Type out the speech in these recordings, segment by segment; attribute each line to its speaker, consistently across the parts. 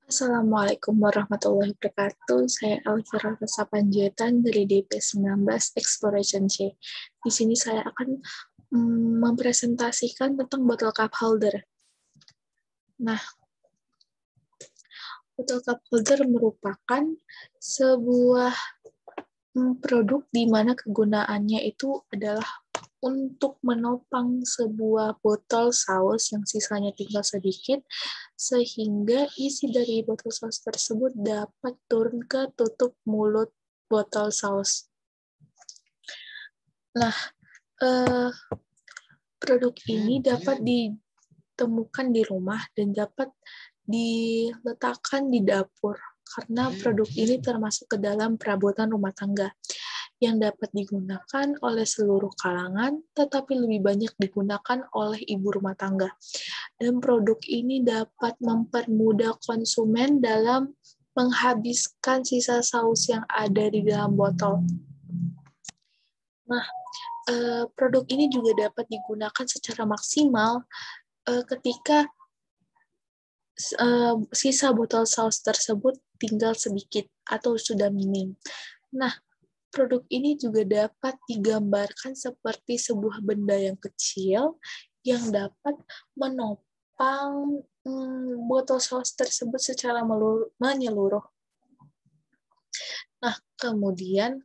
Speaker 1: Assalamualaikum warahmatullahi wabarakatuh. Saya Elvira Rosa Panjaitan dari DP19 Exploration C. Di sini saya akan mempresentasikan tentang bottle cup holder. Nah, bottle cup holder merupakan sebuah produk di mana kegunaannya itu adalah untuk menopang sebuah botol saus yang sisanya tinggal sedikit, sehingga isi dari botol saus tersebut dapat turun ke tutup mulut botol saus. Nah, produk ini dapat ditemukan di rumah dan dapat diletakkan di dapur, karena produk ini termasuk ke dalam perabotan rumah tangga yang dapat digunakan oleh seluruh kalangan, tetapi lebih banyak digunakan oleh ibu rumah tangga. Dan produk ini dapat mempermudah konsumen dalam menghabiskan sisa saus yang ada di dalam botol. Nah, produk ini juga dapat digunakan secara maksimal ketika sisa botol saus tersebut tinggal sedikit atau sudah minim. Nah, produk ini juga dapat digambarkan seperti sebuah benda yang kecil yang dapat menopang botol saus tersebut secara menyeluruh. Nah, kemudian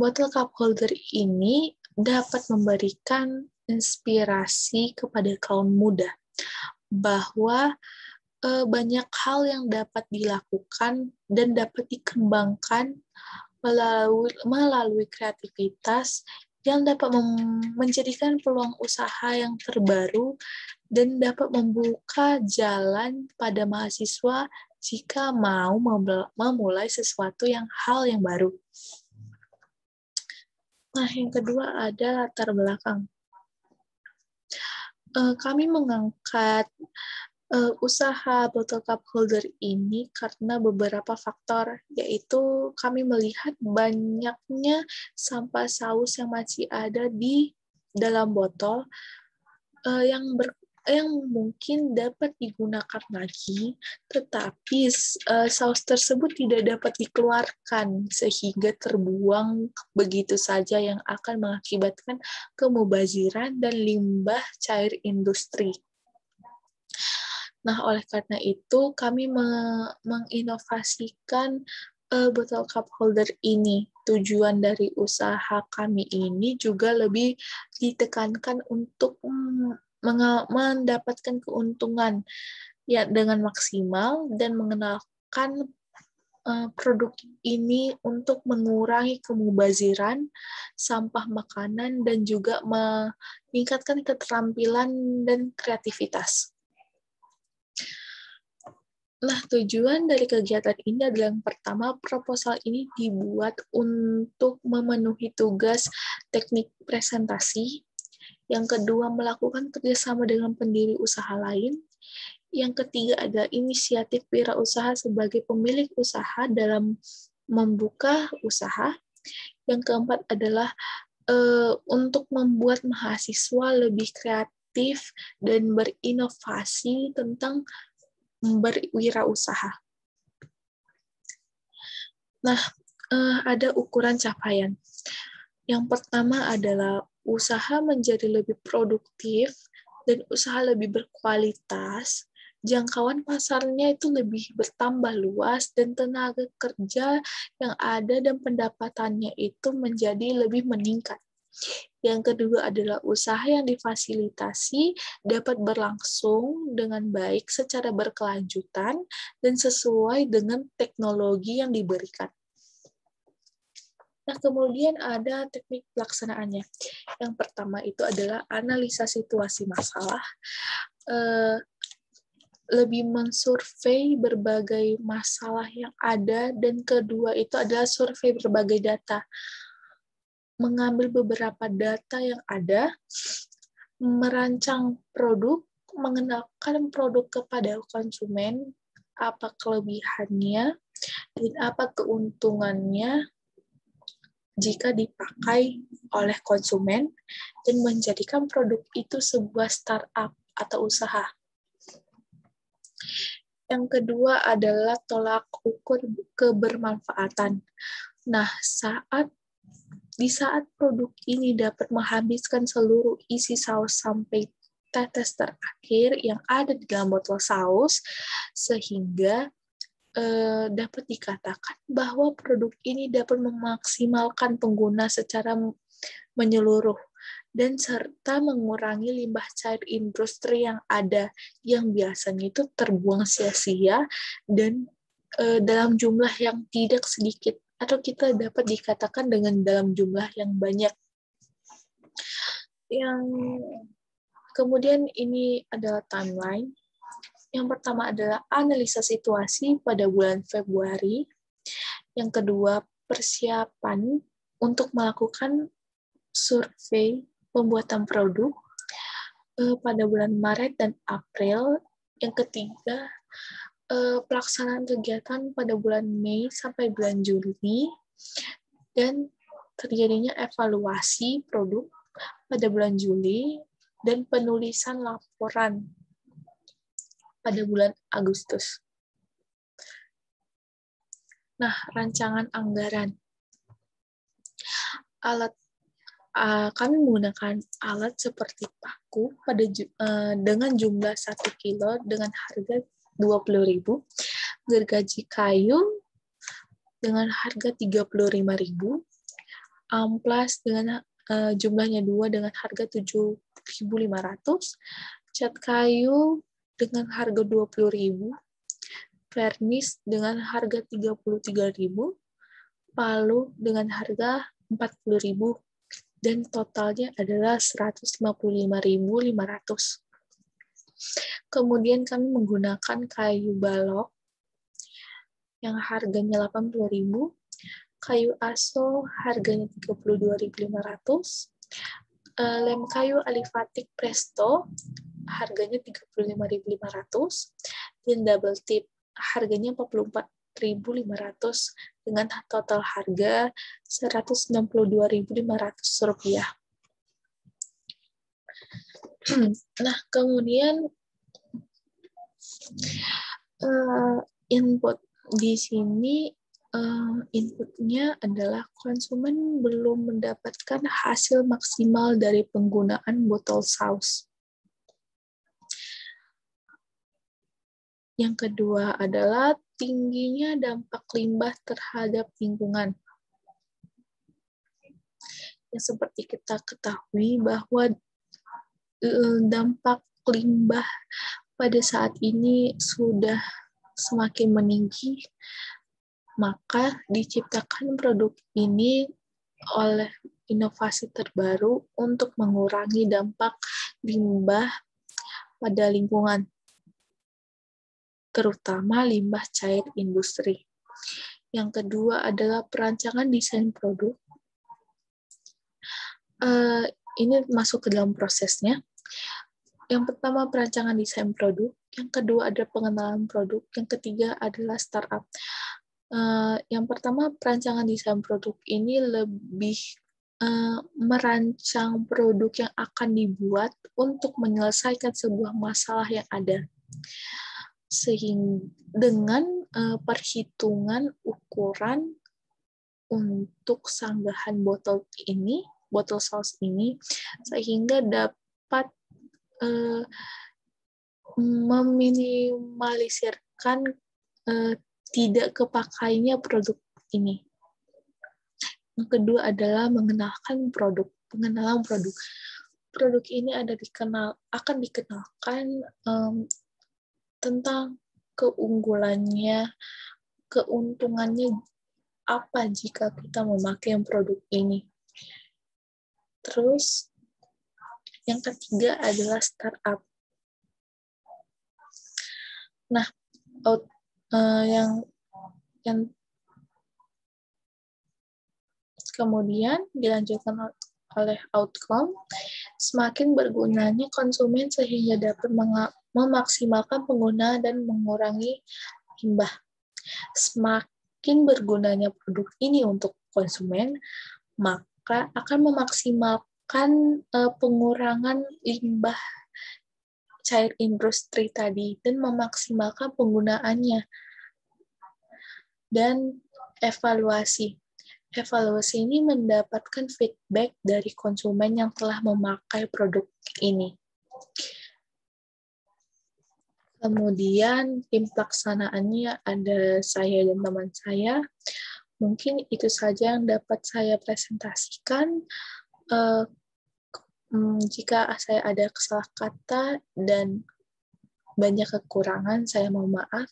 Speaker 1: bottle cup holder ini dapat memberikan inspirasi kepada kaum muda bahwa banyak hal yang dapat dilakukan dan dapat dikembangkan melalui kreativitas yang dapat menjadikan peluang usaha yang terbaru dan dapat membuka jalan pada mahasiswa jika mau memulai sesuatu hal yang baru. Nah, yang kedua ada latar belakang. Kami mengangkat usaha bottle cup holder ini karena beberapa faktor, yaitu kami melihat banyaknya sampah saus yang masih ada di dalam botol yang mungkin dapat digunakan lagi, tetapi saus tersebut tidak dapat dikeluarkan sehingga terbuang begitu saja yang akan mengakibatkan kemubaziran dan limbah cair industri. Nah, oleh karena itu, kami menginovasikan bottle cup holder ini. Tujuan dari usaha kami ini juga lebih ditekankan untuk mendapatkan keuntungan ya dengan maksimal dan mengenalkan produk ini untuk mengurangi kemubaziran sampah makanan dan juga meningkatkan keterampilan dan kreativitas. Nah, tujuan dari kegiatan ini adalah yang pertama, proposal ini dibuat untuk memenuhi tugas teknik presentasi. Yang kedua, melakukan kerjasama dengan pendiri usaha lain. Yang ketiga adalah inisiatif wirausaha sebagai pemilik usaha dalam membuka usaha. Yang keempat adalah untuk membuat mahasiswa lebih kreatif dan berinovasi tentang berwirausaha. Nah, ada ukuran capaian. Yang pertama adalah usaha menjadi lebih produktif dan usaha lebih berkualitas, jangkauan pasarnya itu lebih bertambah luas, dan tenaga kerja yang ada dan pendapatannya itu menjadi lebih meningkat. Yang kedua adalah usaha yang difasilitasi dapat berlangsung dengan baik secara berkelanjutan dan sesuai dengan teknologi yang diberikan. Nah, kemudian ada teknik pelaksanaannya. Yang pertama itu adalah analisa situasi masalah, lebih mensurvei berbagai masalah yang ada, dan kedua itu adalah survei berbagai data. Mengambil beberapa data yang ada, merancang produk, mengenalkan produk kepada konsumen, apa kelebihannya, dan apa keuntungannya jika dipakai oleh konsumen, dan menjadikan produk itu sebuah startup atau usaha. Yang kedua adalah tolak ukur kebermanfaatan. Nah, di saat produk ini dapat menghabiskan seluruh isi saus sampai tetes terakhir yang ada di dalam botol saus, sehingga dapat dikatakan bahwa produk ini dapat memaksimalkan pengguna secara menyeluruh dan serta mengurangi limbah cair industri yang ada, yang biasanya itu terbuang sia-sia dan dalam jumlah yang tidak sedikit, atau kita dapat dikatakan dengan dalam jumlah yang banyak. Yang kemudian ini adalah timeline. Yang pertama adalah analisa situasi pada bulan Februari. Yang kedua, persiapan untuk melakukan survei pembuatan produk pada bulan Maret dan April. Yang ketiga, pelaksanaan kegiatan pada bulan Mei sampai bulan Juni, dan terjadinya evaluasi produk pada bulan Juli, dan penulisan laporan pada bulan Agustus. Nah, rancangan anggaran. Kami menggunakan alat seperti paku dengan jumlah 1 kilo dengan harga 20.000, gergaji kayu dengan harga 35.000, amplas dengan jumlahnya 2 dengan harga 7.500, cat kayu dengan harga 20.000, vernis dengan harga 33.000, palu dengan harga 40.000, dan totalnya adalah 155.500. Kemudian kami menggunakan kayu balok yang harganya 80.000, kayu aso harganya 32.500, lem kayu alifatik Presto harganya 35.500, dan double tip harganya 44.500 dengan total harga Rp162.500. Nah, kemudian input di sini, inputnya adalah konsumen belum mendapatkan hasil maksimal dari penggunaan botol saus. Yang kedua adalah tingginya dampak limbah terhadap lingkungan. Yang seperti kita ketahui bahwa dampak limbah pada saat ini sudah semakin meninggi, maka diciptakan produk ini oleh inovasi terbaru untuk mengurangi dampak limbah pada lingkungan, terutama limbah cair industri. Yang kedua adalah perancangan desain produk. Ini masuk ke dalam prosesnya. Yang pertama, perancangan desain produk. Yang kedua ada pengenalan produk. Yang ketiga adalah startup. Yang pertama, perancangan desain produk ini lebih merancang produk yang akan dibuat untuk menyelesaikan sebuah masalah yang ada. Sehingga dengan perhitungan ukuran untuk sanggahan botol saus ini, sehingga dapat meminimalisirkan tidak kepakainya produk ini. Yang kedua adalah mengenalkan produk. Pengenalan produk. Produk ini akan dikenalkan tentang keunggulannya, keuntungannya apa jika kita memakai produk ini. Terus yang ketiga adalah startup. Nah, yang kemudian dilanjutkan oleh outcome, semakin bergunanya konsumen sehingga dapat memaksimalkan pengguna dan mengurangi limbah. Semakin bergunanya produk ini untuk konsumen, maka akan memaksimalkan pengurangan limbah cair industri tadi dan memaksimalkan penggunaannya. Dan evaluasi. Evaluasi ini mendapatkan feedback dari konsumen yang telah memakai produk ini. Kemudian tim pelaksanaannya ada saya dan teman saya. Mungkin itu saja yang dapat saya presentasikan. Jika saya ada salah kata dan banyak kekurangan, saya mohon maaf.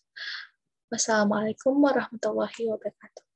Speaker 1: Wassalamualaikum warahmatullahi wabarakatuh.